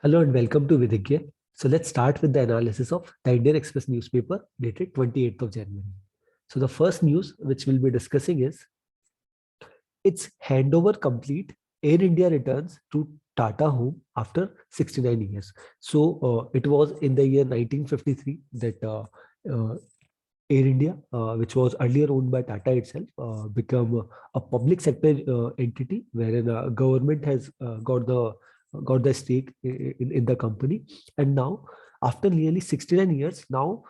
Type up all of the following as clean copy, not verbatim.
Hello and welcome to Vidhya. So let's start with the analysis of the Indian Express newspaper dated 28th of January. So the first news which we'll be discussing is its handover complete. Air India returns to Tata home after 69 years. So it was in the year 1953 that Air India, which was earlier owned by Tata itself, become a public sector entity wherein government has got the stake in the company. And now, after nearly 69 years, now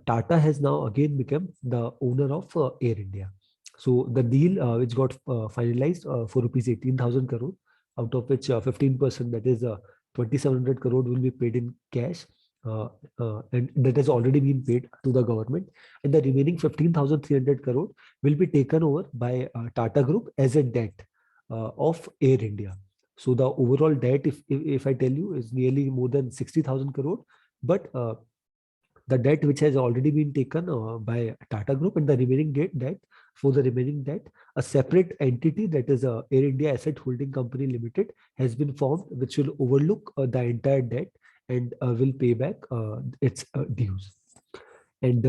Tata has now again become the owner of Air India. So the deal which got finalized for rupees 18,000 crore, out of which 15%, that is 2,700 crore, will be paid in cash, and that has already been paid to the government, and the remaining 15,300 crore will be taken over by Tata Group as a debt of Air India. So the overall debt, if I tell you, is nearly more than 60,000 crore, but the debt which has already been taken by Tata Group, and the remaining debt, for the remaining debt, a separate entity, that is Air India Asset Holding Company Limited, has been formed, which will overlook the entire debt and will pay back its dues. And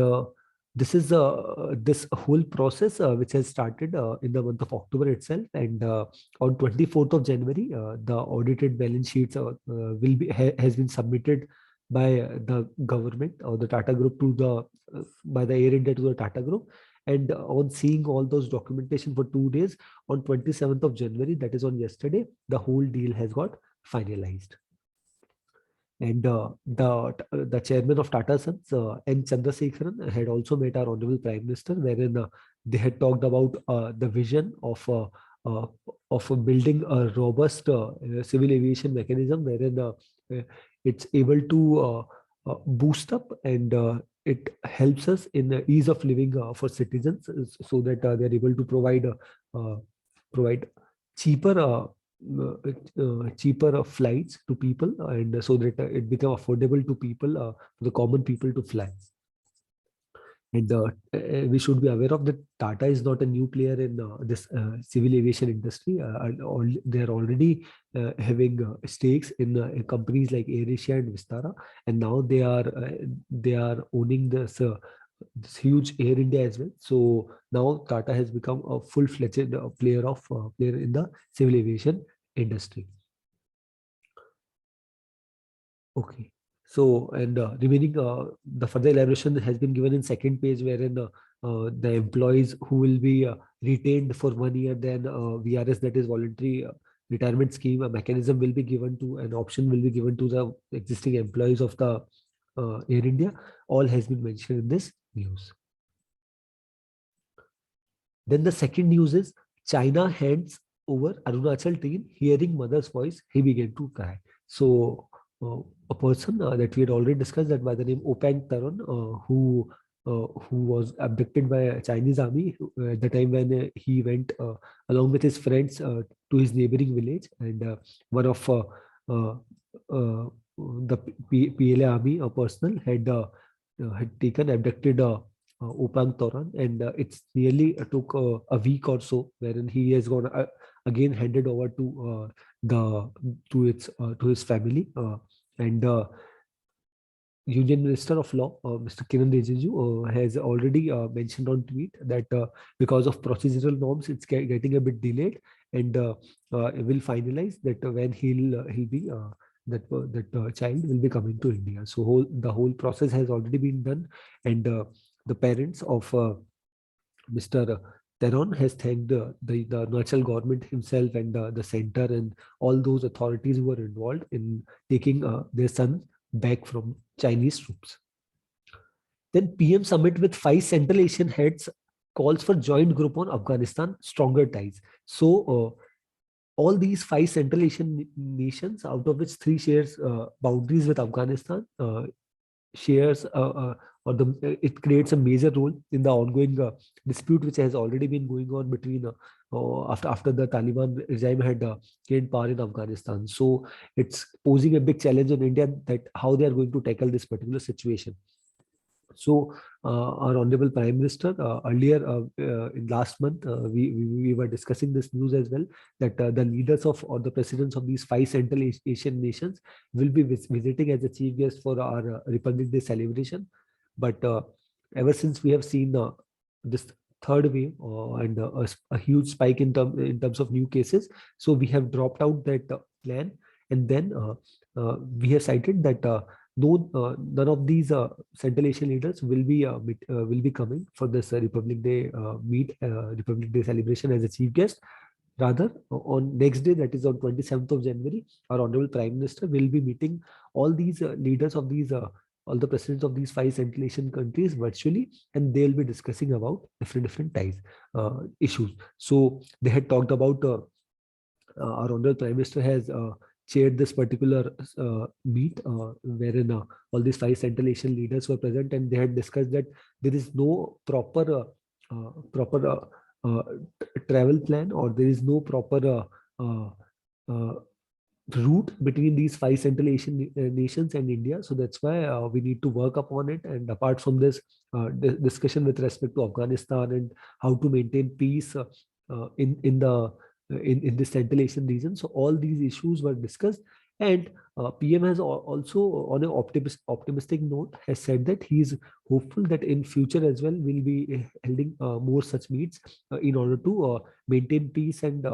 this whole process which has started in the month of October itself, and on 24th of January, the audited balance sheets has been submitted by the government or the Tata Group to the by the Air India to the Tata Group. And on seeing all those documentation for 2 days, on 27th of January, that is on yesterday, the whole deal has got finalized. And the chairman of Tata Sons, N. Chandrasekharan, had also met our honorable Prime Minister, wherein they had talked about the vision uh, of building a robust civil aviation mechanism, wherein it's able to boost up, and it helps us in the ease of living for citizens, so that they're able to provide cheaper cheaper flights to people, and so that it become affordable to people, to the common people, to fly. And we should be aware of that Tata is not a new player in this civil aviation industry. They are already having stakes in companies like AirAsia and Vistara, and now they are owning this huge Air India as well. So now Tata has become a full-fledged player in the civil aviation industry. Okay. So, and remaining, the further elaboration has been given in second page, wherein the employees who will be retained for 1 year, then VRS, that is voluntary retirement scheme, a mechanism will be given to, an option will be given to the existing employees of the Air India. All has been mentioned in this news. Then the second news is China hands over Arunachal train. Hearing mother's voice, he began to cry. So a person that we had already discussed, that by the name Opang Taron, who was abducted by a Chinese army at the time when he went along with his friends to his neighboring village, and one of uh, the PLA army personnel had taken abducted Opang Toran, and it's nearly took a week or so, wherein he has gone again handed over to the to his family, and Union Minister of Law, Mr. Kiran Rijiju, has already mentioned on tweet that because of procedural norms, it's getting a bit delayed, and will finalize that when he'll be that child will be coming to India. So the whole process has already been done, and the parents of Mr. Teron has thanked the national government himself, and the center, and all those authorities who were involved in taking their son back from Chinese troops. Then PM summit with 5 Central Asian heads calls for joint group on Afghanistan, stronger ties. So all these 5 Central Asian nations, out of which 3 shares boundaries with Afghanistan, shares it creates a major role in the ongoing dispute which has already been going on between after the Taliban regime had gained power in Afghanistan. So it's posing a big challenge on India, that how they are going to tackle this particular situation. So, our honorable Prime Minister, earlier in last month, we were discussing this news as well, that the leaders of or the presidents of these five Central Asian nations will be visiting as a chief guest for our Republic Day celebration. But ever since we have seen this third wave and a huge spike in terms of new cases, so we have dropped out that plan, and then we have cited that. No, none of these Central Asian leaders will be coming for this Republic Day celebration as a chief guest. Rather, on next day, that is on 27th of January, our Honorable Prime Minister will be meeting all these leaders of these, all the presidents of these five Central Asian countries virtually, and they'll be discussing about different ties, issues. So they had talked about our Honorable Prime Minister has chaired this particular meet wherein all these five Central Asian leaders were present, and they had discussed that there is no proper travel plan, or there is no proper uh, route between these five Central Asian nations and India. So that's why we need to work upon it. And apart from this discussion with respect to Afghanistan and how to maintain peace in the in this Central Asian region, so all these issues were discussed. And PM has also, on an optimistic note, has said that he is hopeful that in future as well we'll be holding more such meets in order to maintain peace and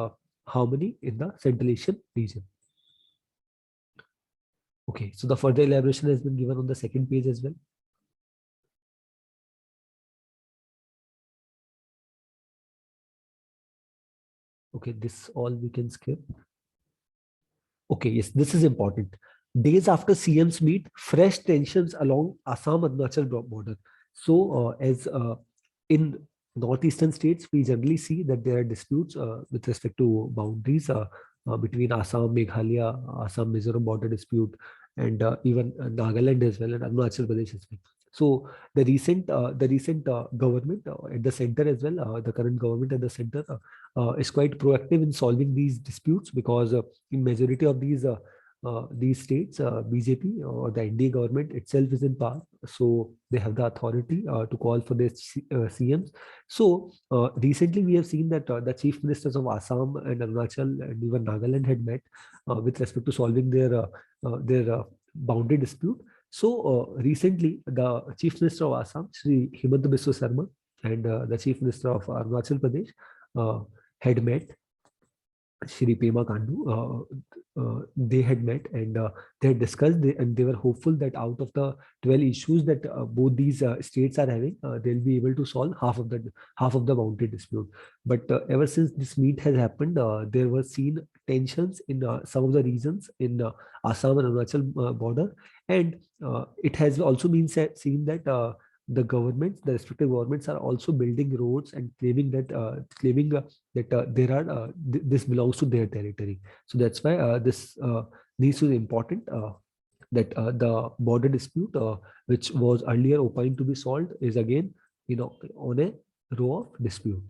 harmony in the Central Asian region. Okay, so the further elaboration has been given on the second page as well. Okay, this all we can skip. Okay, yes, this is important. Days after CMs meet, fresh tensions along Assam-Arunachal border. So, as in northeastern states, we generally see that there are disputes with respect to boundaries between Assam, Meghalaya, Assam-Mizoram border dispute, and even Nagaland as well, and Arunachal Pradesh as well. So the recent government at the center as well, the current government at the center is quite proactive in solving these disputes, because in majority of these states, BJP or the NDA government itself is in power, so they have the authority to call for their CMs. So recently we have seen that the chief ministers of Assam and Arunachal and even Nagaland had met with respect to solving their boundary dispute. So recently, the Chief Minister of Assam, Shri Himanta Biswa Sarma, and the Chief Minister of Arunachal Pradesh had met, Shri Pema Kandu. They had met, and they had discussed, and they were hopeful that out of the 12 issues that both these states are having, they'll be able to solve half of the boundary dispute. But ever since this meet has happened, there were seen tensions in some of the regions in Assam and Arunachal border, and it has also been seen that the respective governments are also building roads and claiming that there are this belongs to their territory. So that's why this needs to be important, that the border dispute, which was earlier opined to be solved, is again, on a row of dispute.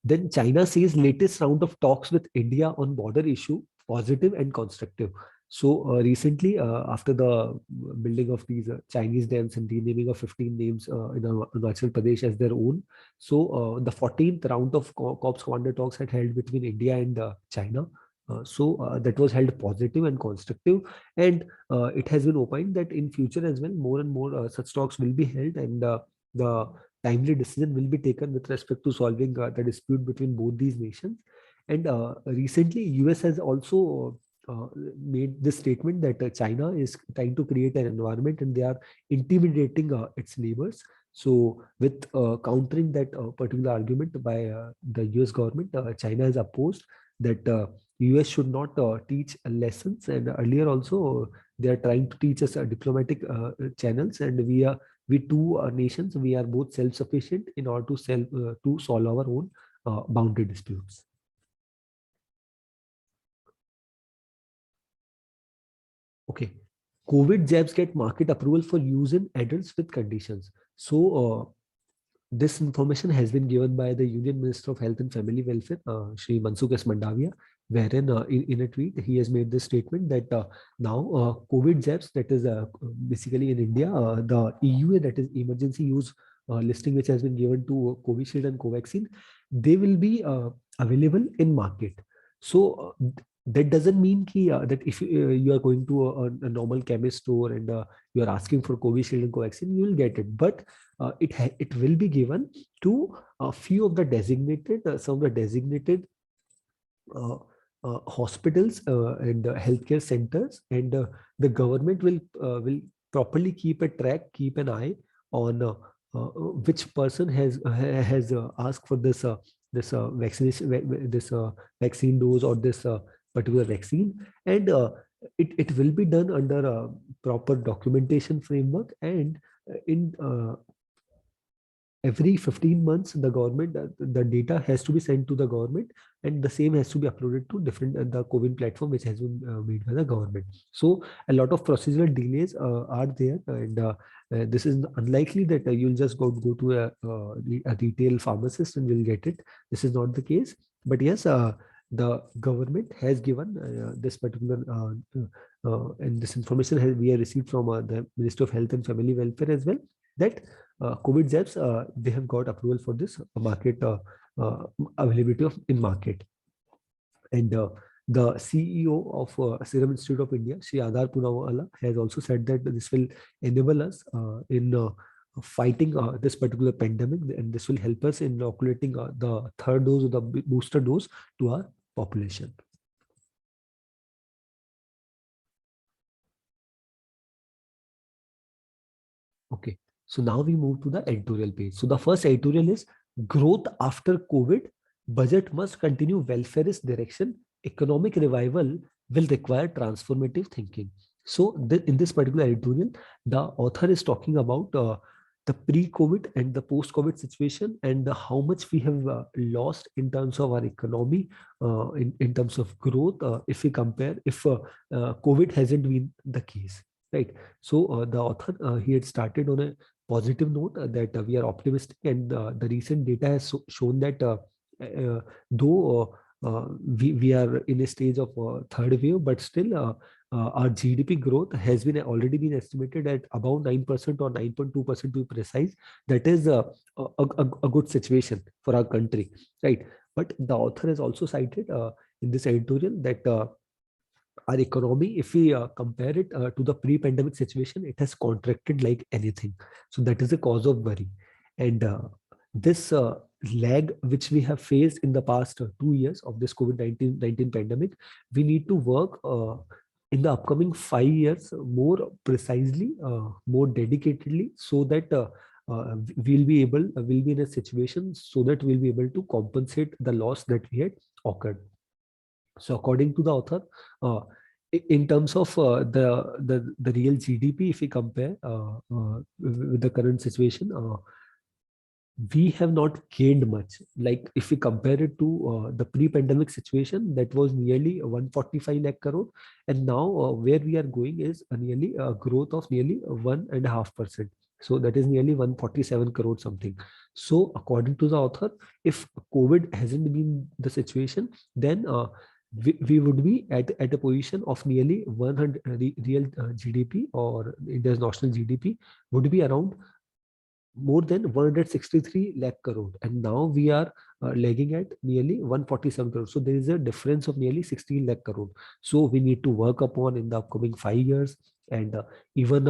Then China says latest round of talks with India on border issue positive and constructive. So recently, after the building of these Chinese dams and renaming of 15 names in Arunachal Pradesh as their own, so the 14th round of Corps Commander talks had held between India and China. So that was held positive and constructive, and it has been opined that in future as well, more and more such talks will be held, and the timely decision will be taken with respect to solving the dispute between both these nations. And recently, US has also made this statement that China is trying to create an environment and they are intimidating its neighbors. So, with countering that particular argument by the US government, China has opposed that US should not teach lessons. And earlier also, they are trying to teach us diplomatic channels, and we two nations, we are both self-sufficient in order to solve our own boundary disputes. Okay. COVID jabs get market approval for use in adults with conditions. So this information has been given by the Union Minister of Health and Family Welfare, Shri Mansukh S. Mandaviya. wherein in a tweet he has made this statement that now COVID jabs, that is basically in India, the EUA, that is emergency use listing, which has been given to Covishield and Covaxin, they will be available in market. So that doesn't mean that if you are going to a normal chemist store and you are asking for Covishield and Covaxin, you will get it. But it will be given to a few of the designated, some of the designated uh, hospitals and healthcare centers, and the government will properly keep a track, keep an eye on which person has asked for this vaccination, this vaccine dose, or this particular vaccine, and it will be done under a proper documentation framework, and in every 15 months the government, the data has to be sent to the government, and the same has to be uploaded to different the COVID platform, which has been made by the government. So a lot of procedural delays are there, and this is unlikely that you'll just go to a retail pharmacist and will get it. This is not the case. But yes, the government has given this particular and this information we have received from the Ministry of Health and Family Welfare as well, that COVID jabs, they have got approval for this market availability of in market. And the CEO of Serum Institute of India, Shri Adar Poonawalla, has also said that this will enable us in fighting this particular pandemic, and this will help us in inoculating the third dose or the booster dose to our population. Okay, so now we move to the editorial page. So the first editorial is growth after COVID, budget must continue welfareist direction, economic revival will require transformative thinking. So in this particular editorial, the author is talking about the pre-COVID and the post-COVID situation, and how much we have lost in terms of our economy, in terms of growth, if we compare, if COVID hasn't been the case, right? So the author, he had started on a positive note, that we are optimistic, and the recent data has shown that though we are in a stage of third wave, but still our GDP growth has been already been estimated at about 9% or 9.2% to be precise. That is a good situation for our country, right? But the author has also cited in this editorial that our economy, if we compare it to the pre-pandemic situation, it has contracted like anything. So that is a cause of worry. And this lag which we have faced in the past 2 years of this COVID-19 pandemic, we need to work in the upcoming 5 years more precisely, more dedicatedly, so that we'll be in a situation so that we'll be able to compensate the loss that we had occurred. So according to the author, in terms of the real GDP, if we compare with the current situation, we have not gained much. Like if we compare it to the pre-pandemic situation, that was nearly 145 lakh crore, and now where we are going is nearly a growth of nearly 1.5%. So that is nearly 147 crore something. So according to the author, if COVID hasn't been the situation, then we would be at a position of nearly 100 real GDP, or India's national GDP would be around more than 163 lakh crore, and now we are lagging at nearly 147 crore. So there is a difference of nearly 16 lakh crore. So we need to work upon in the upcoming 5 years, and even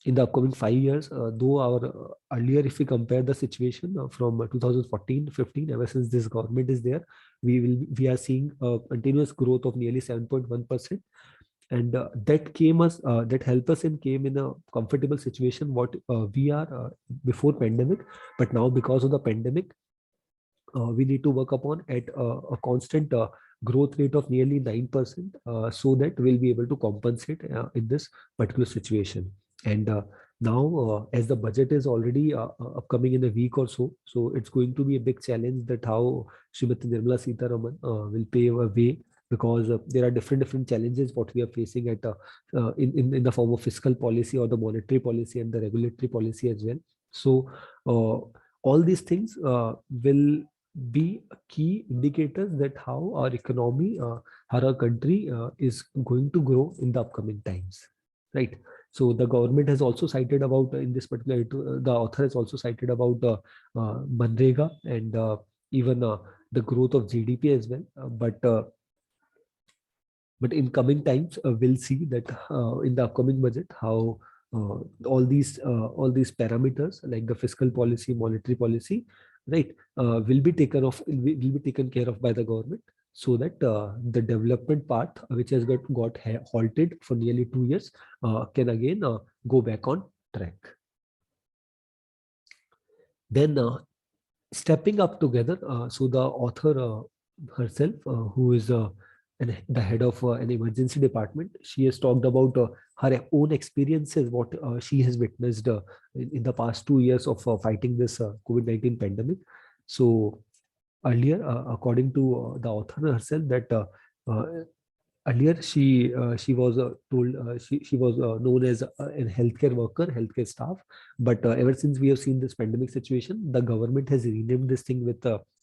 in the upcoming 5 years, though our earlier, if we compare the situation from 2014-15, ever since this government is there, we are seeing a continuous growth of nearly 7.1%, and that helped us and came in a comfortable situation what we are before pandemic. But now because of the pandemic, we need to work upon at a constant growth rate of nearly 9%, so that we'll be able to compensate in this particular situation. And now as the budget is already upcoming in a week or so, so it's going to be a big challenge that how Srimati Nirmala Sitharaman will pave a way, because there are different challenges what we are facing at in the form of fiscal policy or the monetary policy and the regulatory policy as well. So all these things will be key indicators that how our economy, how our country is going to grow in the upcoming times, right? So the government has also cited about in this particular, the author has also cited about Manrega and even the growth of GDP as well. But in coming times, we'll see that in the upcoming budget how all these parameters like the fiscal policy, monetary policy, right, will be taken off, will be taken care of by the government, so that the development path, which has got halted for nearly 2 years, can again go back on track. Then stepping up together. So the author herself, who is the head of an emergency department, she has talked about her own experiences, what she has witnessed in the past 2 years of fighting this COVID-19 pandemic. So earlier, according to the author herself, that uh, earlier she was told she was known as a healthcare worker, healthcare staff, but ever since we have seen this pandemic situation, the government has renamed this thing with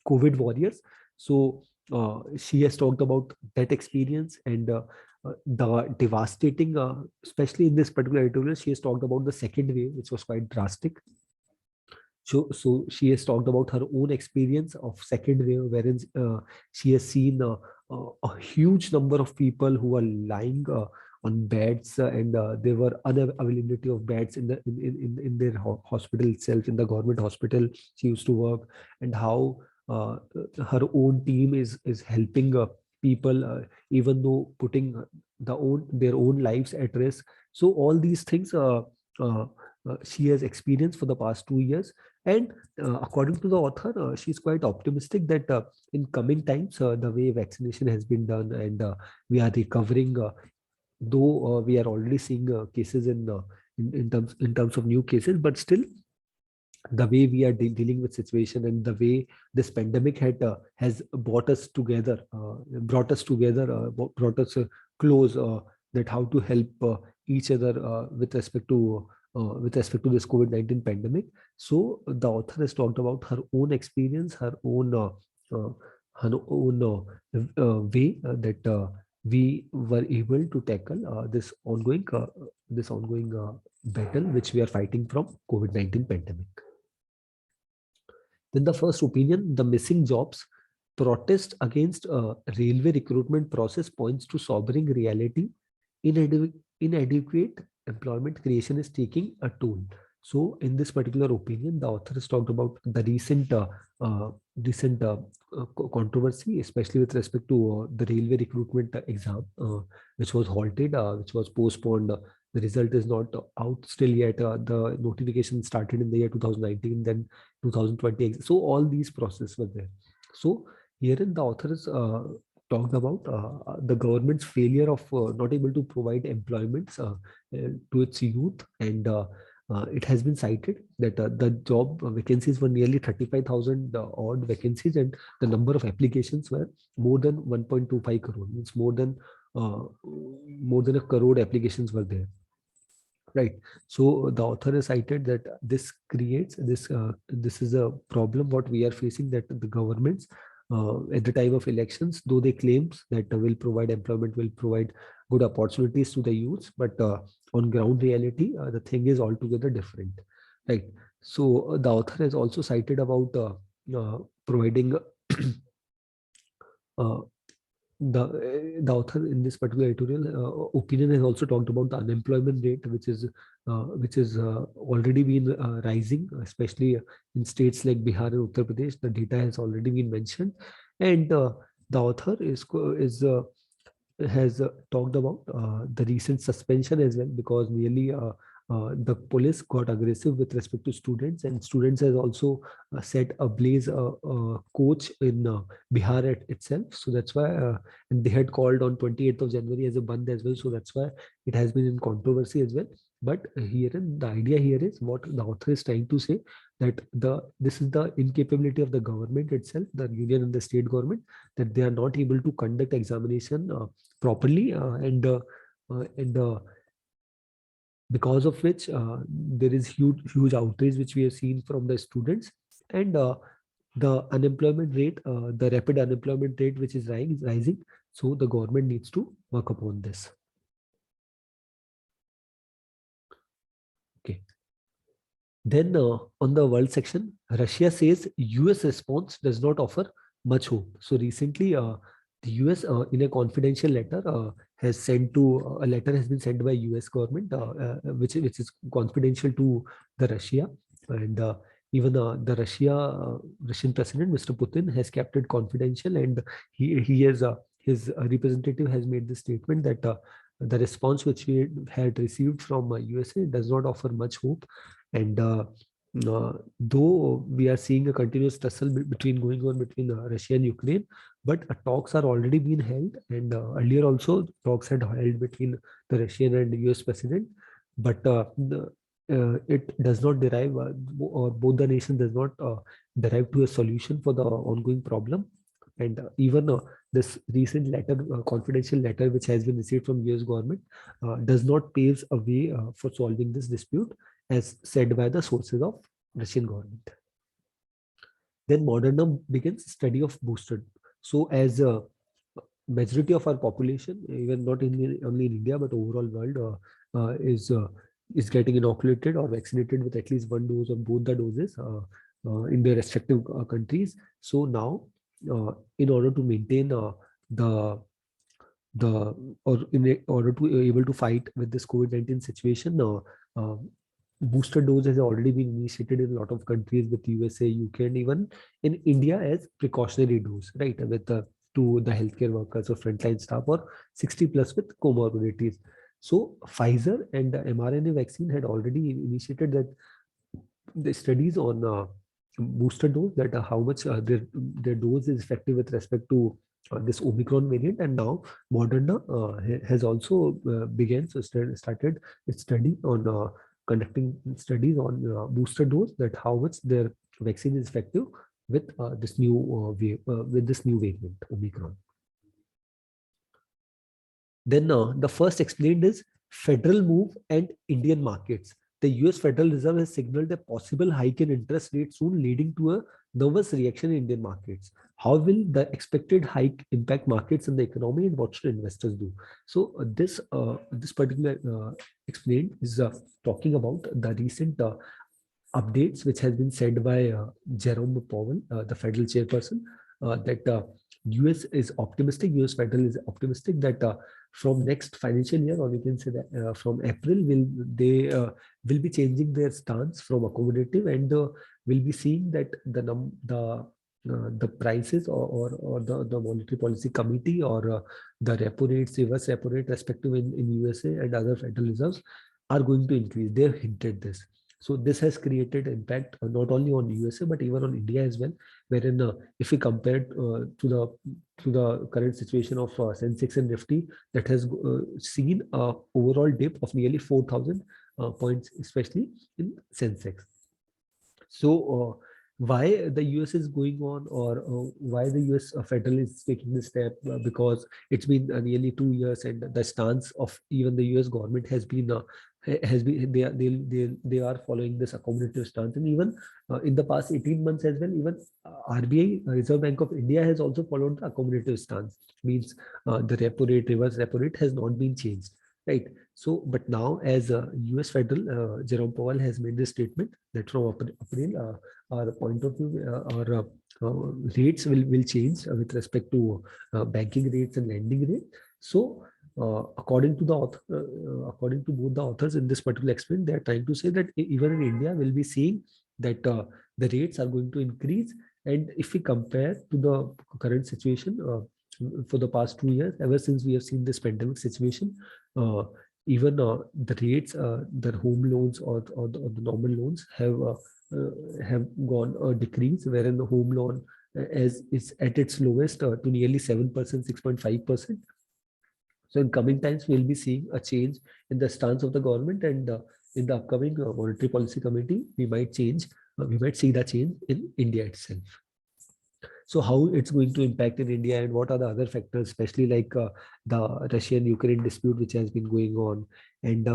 COVID warriors. So she has talked about that experience and the devastating, especially in this particular editorial, she has talked about the second wave, which was quite drastic. So she has talked about her own experience of second wave, wherein she has seen a huge number of people who are lying on beds, and there were unavailability of beds in the in their hospital itself, in the government hospital she used to work, and how her own team is helping people, even though putting their own lives at risk. So all these things she has experienced for the past 2 years. And according to the author, she's quite optimistic that in coming times, the way vaccination has been done and we are recovering, though we are already seeing cases in terms of new cases, but still the way we are dealing with situation and the way this pandemic has brought us together, brought us close, that how to help each other with respect to this COVID-19 pandemic. So the author has talked about her own experience, uh, her own way that we were able to tackle this ongoing battle which we are fighting from COVID-19 pandemic. Then the first opinion, the missing jobs. Protest against railway recruitment process points to sobering reality. Inadequate employment creation is taking a toll. So in this particular opinion, the author has talked about the recent controversy, especially with respect to the railway recruitment exam, which was halted, which was postponed. The result is not out still yet. The notification started in the year 2019, then 2020. So all these processes were there. So herein the authors talked about the government's failure of not able to provide employments to its youth, and it has been cited that the job vacancies were nearly 35,000 odd vacancies, and the number of applications were more than 1.25 crore. Means more than a crore applications were there. Right. So the author has cited that this creates this is a problem what we are facing, that the governments at the time of elections, though they claims that will provide employment, will provide good opportunities to the youths, but on ground reality, the thing is altogether different. Right. So the author has also cited about providing uh, the author in this particular editorial opinion has also talked about the unemployment rate, which is already been rising, especially in states like Bihar and Uttar Pradesh. The data has already been mentioned, and the author has talked about the recent suspension as well, because nearly the police got aggressive with respect to students, and students has also set ablaze a coach in Bihar itself. So that's why, and they had called on 28th of January as a band as well. So that's why it has been in controversy as well. But here, the idea here is what the author is trying to say, that this is the incapability of the government itself, the union and the state government, that they are not able to conduct examination properly, and because of which there is huge outrage which we have seen from the students. And the unemployment rate, the rapid unemployment rate which is rising. So the government needs to work upon this. Okay. Then on the world section, Russia says US response does not offer much hope. So recently, the US in a confidential letter has sent to a letter has been sent by US government, which is confidential to the Russia, and even the Russian president Mr. Putin has kept it confidential, and he has his representative has made the statement that the response which we had received from USA does not offer much hope. And though we are seeing a continuous tussle between going on between Russia and Ukraine, but talks are already being held, and earlier also talks had held between the Russian and US president, but it does not derive, or both the nations does not derive to a solution for the ongoing problem. And even this recent letter, confidential letter, which has been received from US government, does not pave a way for solving this dispute, as said by the sources of Russian government. Then Moderna begins study of booster. So as a majority of our population, even not only in India but overall world, is getting inoculated or vaccinated with at least one dose or both the doses in their respective countries. So now, in order to maintain the or in order to able to fight with this COVID-19 situation, uh, booster dose has already been initiated in a lot of countries with USA, UK, and even in India as precautionary dose, right? With to the healthcare workers or frontline staff or 60 plus with comorbidities. So Pfizer and the mRNA vaccine had already initiated that the studies on booster dose, that how much their dose is effective with respect to this Omicron variant, and now Moderna has also began so started its study on conducting studies on booster dose, that how much their vaccine is effective with this new with this new variant Omicron. Then the first explained is federal move and Indian markets. The US Federal Reserve has signaled a possible hike in interest rates soon, leading to a nervous reaction in Indian markets. How will the expected hike impact markets and the economy, and what should investors do? So this particular explained is talking about the recent updates which has been said by Jerome Powell, the federal chairperson, that US is optimistic. US Federal is optimistic that from next financial year, or we can say that from April, will be changing their stance from accommodative, and will be seeing that the prices or the monetary policy committee or the repo rates, reverse repo rate respective in USA and other federal reserves are going to increase. They have hinted this. So this has created impact not only on USA but even on India as well. Wherein if we compare to the current situation of Sensex and Nifty, that has seen a overall dip of nearly 4,000 points, especially in Sensex. So why the US is going on, or why the US federal is taking this step, because it's been nearly 2 years, and the stance of even the US government has been they are following this accommodative stance, and even in the past 18 months as well, even RBI, Reserve Bank of India, has also followed the accommodative stance. Means the repo rate, reverse repo rate has not been changed, right? So, but now as US Federal, Jerome Powell has made this statement that from April, our point of view, our rates will change with respect to banking rates and lending rate. So, according to the author, according to both the authors in this particular experiment, they are trying to say that even in India, we'll be seeing that the rates are going to increase. And if we compare to the current situation, for the past 2 years, ever since we have seen this pandemic situation, even the rates, the home loans or the normal loans have gone a decrease, wherein the home loan as is at its lowest to nearly 7%, 6.5%. So in coming times, we'll be seeing a change in the stance of the government, and in the upcoming monetary policy committee, we might see the change in India itself. So how it's going to impact in India, and what are the other factors, especially like the Russian-Ukraine dispute which has been going on, and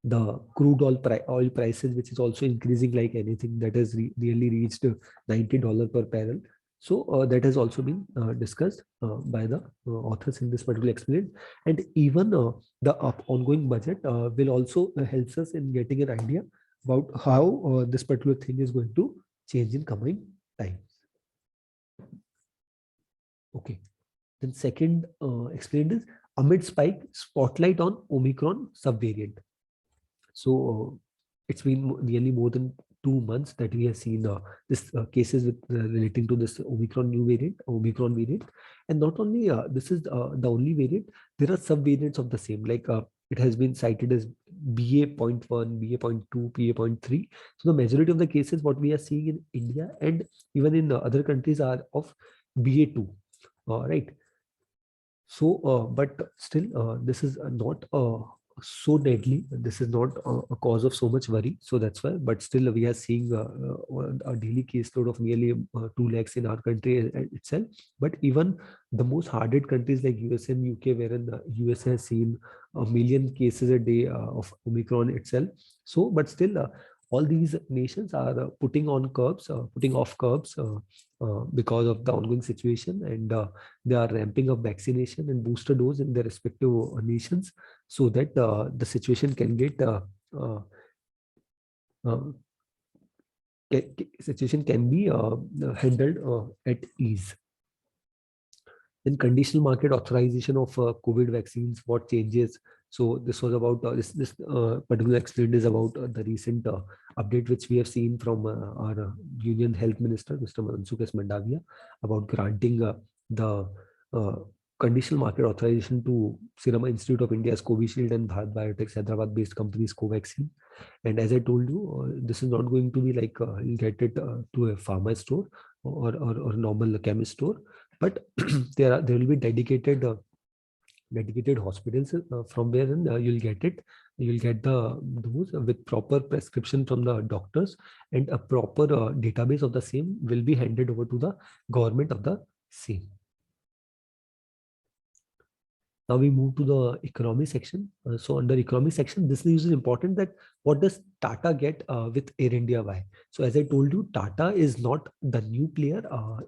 the crude oil prices, which is also increasing like anything, that has nearly reached $90 per barrel. So that has also been discussed by the authors in this particular experience. And even the ongoing budget will also helps us in getting an idea about how this particular thing is going to change in coming times. Okay. Then second explained is amid spike, spotlight on Omicron subvariant. So it's been nearly more than 2 months that we have seen this cases with relating to this Omicron variant, and not only this is the only variant. There are sub variants of the same. Like it has been cited as BA.1, BA.2, BA.3. So the majority of the cases what we are seeing in India and even in other countries are of BA.2. Right. So, but still, this is not so deadly. This is not a cause of so much worry. So that's why. But still, we are seeing a daily caseload of nearly 2 lakhs in our country itself. But even the most hardened countries like US and UK, wherein the US has seen 1 million cases a day of Omicron itself. So, but still, all these nations are putting off curbs because of the ongoing situation, and they are ramping up vaccination and booster dose in their respective nations, so that the situation can get uh, uh, situation can be handled at ease. Then conditional market authorization of COVID vaccines, what changes? So this was about this particular explained is about the recent update which we have seen from our Union Health Minister, Mr. Mansukh S. Mandaviya, about granting the uh, conditional market authorization to Serum Institute of India's Covishield and Bharat Biotech's Hyderabad-based company's Covaxin. And as I told you, this is not going to be like you get it to a pharma store or normal chemist store, but there will be dedicated hospitals from where you'll get it. You'll get the those with proper prescription from the doctors, and a proper database of the same will be handed over to the government of the same. Now we move to the economy section. So under economy section, this news is important, that what does Tata get with Air India? Why? So as I told you, Tata is not the new player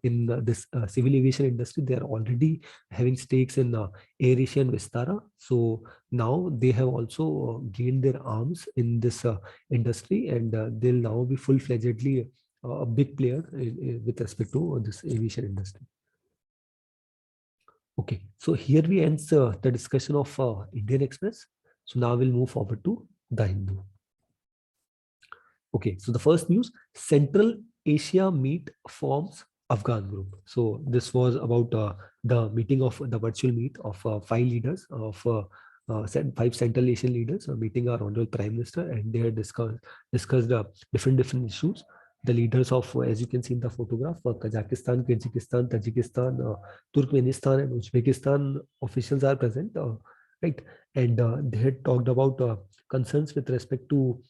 in this civil aviation industry. They are already having stakes in Air Asia and Vistara. So now they have also gained their arms in this industry, and they'll now be full-fledgedly a big player with respect to this aviation industry. Okay, so here we end the discussion of Indian Express. So now we'll move forward to the Hindu. Okay, so the first news, Central Asia meet forms Afghan group. So this was about the meeting of the virtual meet of 5 Central Asian leaders meeting our Honorable Prime Minister, and they had discussed different issues. The leaders of, as you can see in the photograph, Kazakhstan, Kyrgyzstan, Tajikistan, Turkmenistan, and Uzbekistan officials are present, right? And they had talked about concerns with respect to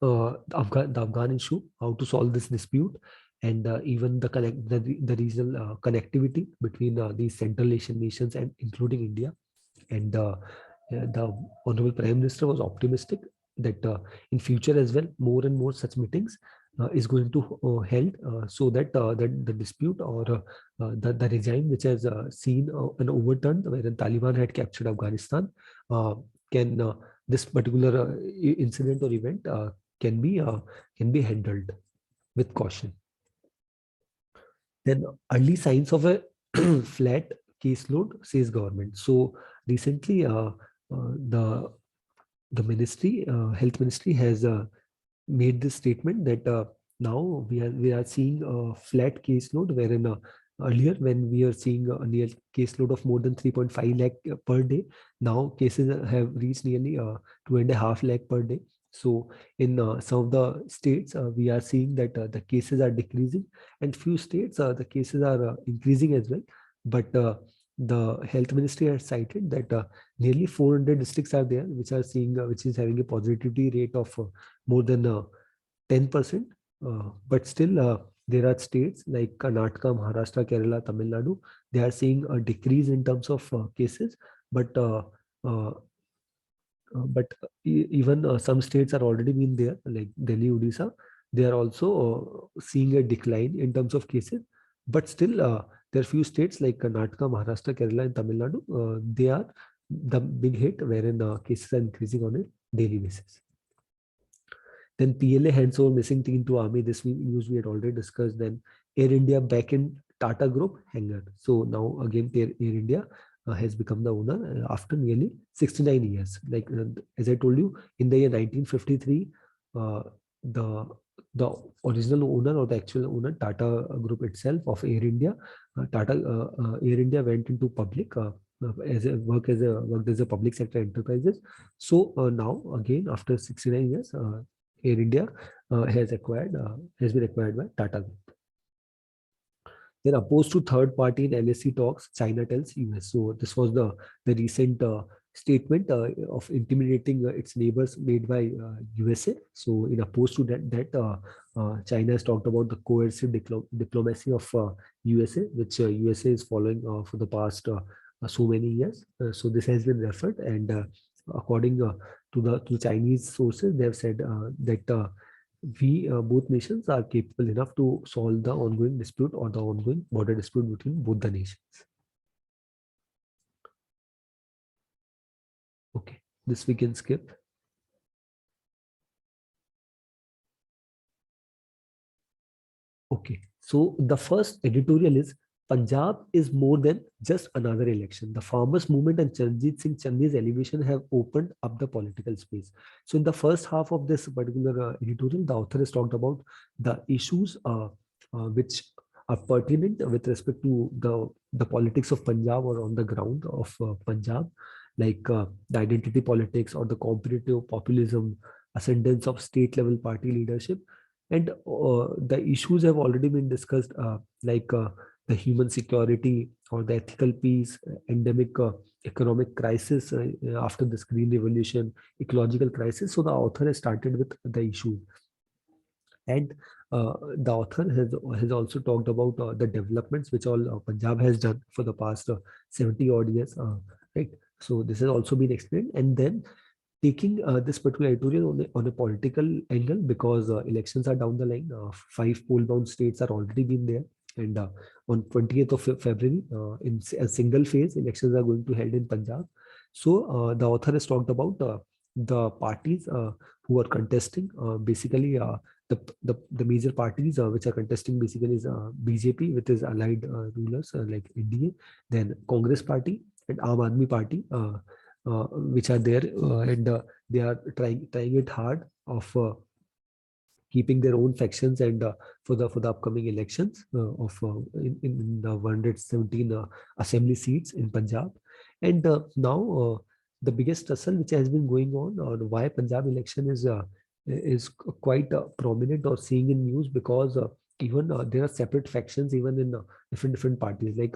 the Afghan issue, how to solve this dispute, and even the regional connectivity between these Central Asian nations and including India. And the Honorable Prime Minister was optimistic that in future as well, more and more such meetings is going to held, so that that the dispute or the regime which has seen an overturn wherein Taliban had captured Afghanistan, can this particular incident or event can be handled with caution. Then early signs of a flat caseload, says government. So recently, the ministry, health ministry, has made this statement that now we are seeing a flat caseload, wherein earlier when we are seeing a near caseload of more than 3.5 lakh per day, now cases have reached nearly 2.5 lakh per day. So in some of the states, we are seeing that the cases are decreasing, and few states the cases are increasing as well. But the health ministry has cited that nearly 400 districts are there which are seeing which is having a positivity rate of more than 10%. But still, there are states like Karnataka, Maharashtra, Kerala, Tamil Nadu. They are seeing a decrease in terms of cases, but uh, but even some states are already been there, like Delhi, Odisha. They are also seeing a decline in terms of cases, but still there are few states like Karnataka, Maharashtra, Kerala, and Tamil Nadu. They are the big hit wherein cases are increasing on a daily basis. Then PLA hands over missing team to army. This news we had already discussed. Then Air India back in Tata Group hangar. So now again Air India has become the owner after nearly 69 years. Like as I told you, in the year 1953, uh, the the original owner or the actual owner, Tata Group itself of Air India, Tata Air India went into public. Worked as a public sector enterprises. So now again after 69 years, Air India has been acquired by Tata Group. They're opposed to third party in LSE talks, China tells US. So this was the recent statement of intimidating its neighbors made by USA. So in opposed to that, China has talked about the coercive diplomacy of USA, which USA is following for the past so many years. So this has been referred, and according to Chinese sources, they have said that we both nations are capable enough to solve the ongoing dispute or the ongoing border dispute between both the nations. Okay, this we can skip. Okay, so the first editorial is Punjab is more than just another election. The farmers' movement and Charanjit Singh Channi's elevation have opened up the political space. So in the first half of this particular editorial, the author has talked about the issues which are pertinent with respect to the politics of Punjab or on the ground of Punjab, like the identity politics or the competitive populism, ascendance of state level party leadership, and the issues have already been discussed, like the human security or the ethical peace, endemic economic crisis after this green revolution, ecological crisis. So the author has started with the issue, and the author has also talked about the developments which all Punjab has done for the past 70 odd years, right? So this has also been explained, and then taking this particular editorial on a political angle, because elections are down the line. Five poll-bound states are already been there, and on 20th of February, in a single phase, elections are going to held in Punjab. So the author has talked about the parties who are contesting. Basically, the major parties which are contesting basically is BJP with its allied rulers like NDA, then Congress Party and Aam Aadmi Party. Which are there, and they are trying it hard of keeping their own factions, and for the upcoming elections of in the 117 assembly seats in Punjab. And now the biggest tussle which has been going on why Punjab election is quite prominent or seeing in news, because even there are separate factions even in different parties, like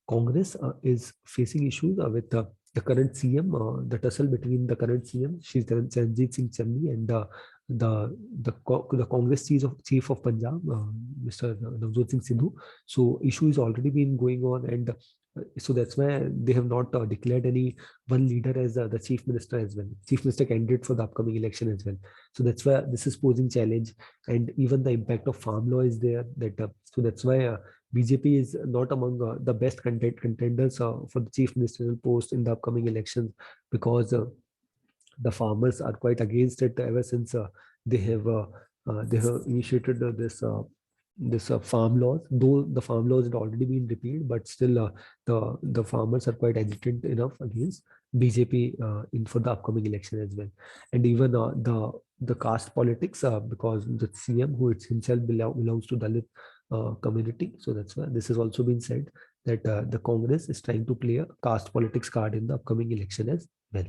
Congress is facing issues with the current CM, the tussle between the current CM, Shri Charanjit Singh Channi, and the Congress chief of Punjab, Mr. Navjot Singh Sidhu. So issue is already been going on, and so that's why they have not declared any one leader as the chief minister as well, chief minister candidate for the upcoming election as well. So that's why this is posing challenge, and even the impact of farm law is there. So that's why BJP is not among the best contenders for the chief ministerial post in the upcoming elections, because the farmers are quite against it ever since they have uh, they have initiated this farm laws. Though the farm laws had already been repealed, but still the farmers are quite hesitant enough against BJP in for the upcoming election as well. And even the caste politics, because the CM who it's himself belongs to Dalit community. So that's why this has also been said that the Congress is trying to play a caste politics card in the upcoming election as well.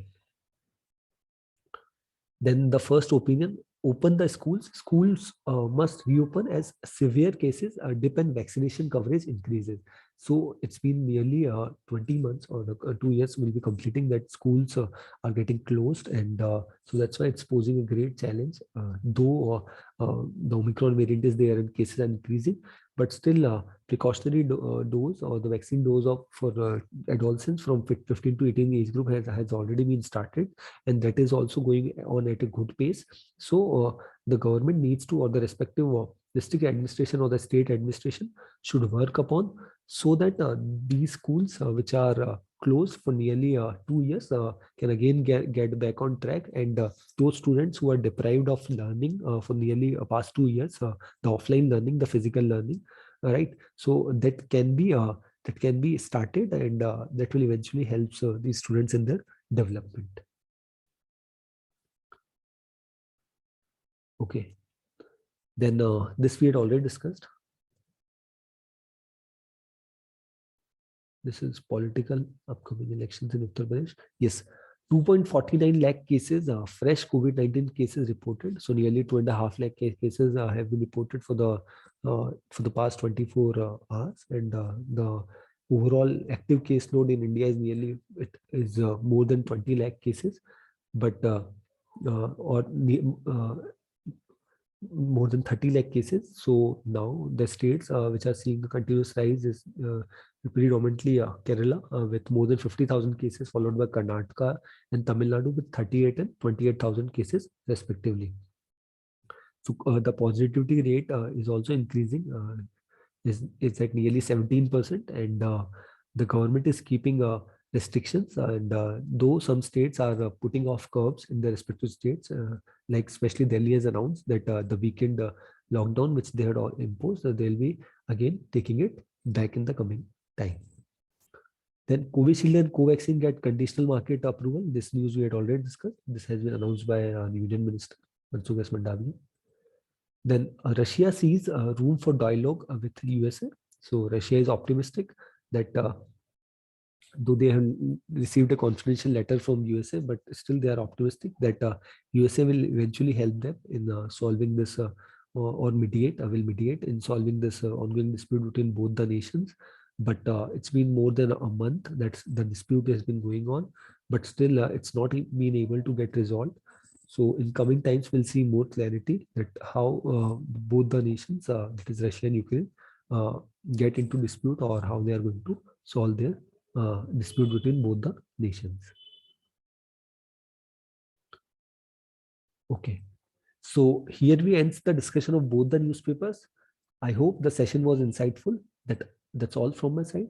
Then the first opinion, open the schools. Schools must reopen as severe cases dip and vaccination coverage increases. So it's been nearly 20 months or 2 years will be completing that schools are getting closed. And so that's why it's posing a great challenge. Though the Omicron variant is there and cases are increasing, but still precautionary dose or the vaccine dose of for adolescents from 15 to 18 age group has already been started, and that is also going on at a good pace. So the government needs to, or the respective district administration or the state administration should work upon, so that these schools which are closed for nearly 2 years can again get back on track, and those students who are deprived of learning for nearly past 2 years, the offline learning, the physical learning, right? So that can be started, and that will eventually help these students in their development. Okay, then this we had already discussed. This is political upcoming elections in Uttar Pradesh. Yes, 2.49 lakh cases, fresh COVID-19 cases reported. So nearly 2.5 lakh cases have been reported for the past 24 hours, and the overall active case load in India is nearly, it is more than 20 lakh cases, but or more than 30 lakh cases. So now the states which are seeing a continuous rise is predominantly Kerala with more than 50,000 cases, followed by Karnataka and Tamil Nadu with 38 and 28,000 cases respectively. So the positivity rate is also increasing, is at nearly 17%, and the government is keeping restrictions, and though some states are putting off curbs in their respective states, like especially Delhi has announced that the weekend lockdown which they had all imposed, they'll be again taking it back in the coming time. Then Covishield and Covaxin get conditional market approval. This news we had already discussed. This has been announced by Union Minister Mansukh S. Mandaviya. Then Russia sees room for dialogue with USA. So Russia is optimistic that though they have received a confidential letter from USA, but still they are optimistic that USA will eventually help them in solving this or mediate, will mediate in solving this ongoing dispute between both the nations. But it's been more than a month that the dispute has been going on, but still it's not been able to get resolved. So in coming times, we'll see more clarity that how both the nations, that is Russia and Ukraine, get into dispute, or how they are going to solve their dispute between both the nations. Okay, so here we ends the discussion of both the newspapers. I hope the session was insightful. That's all from my side.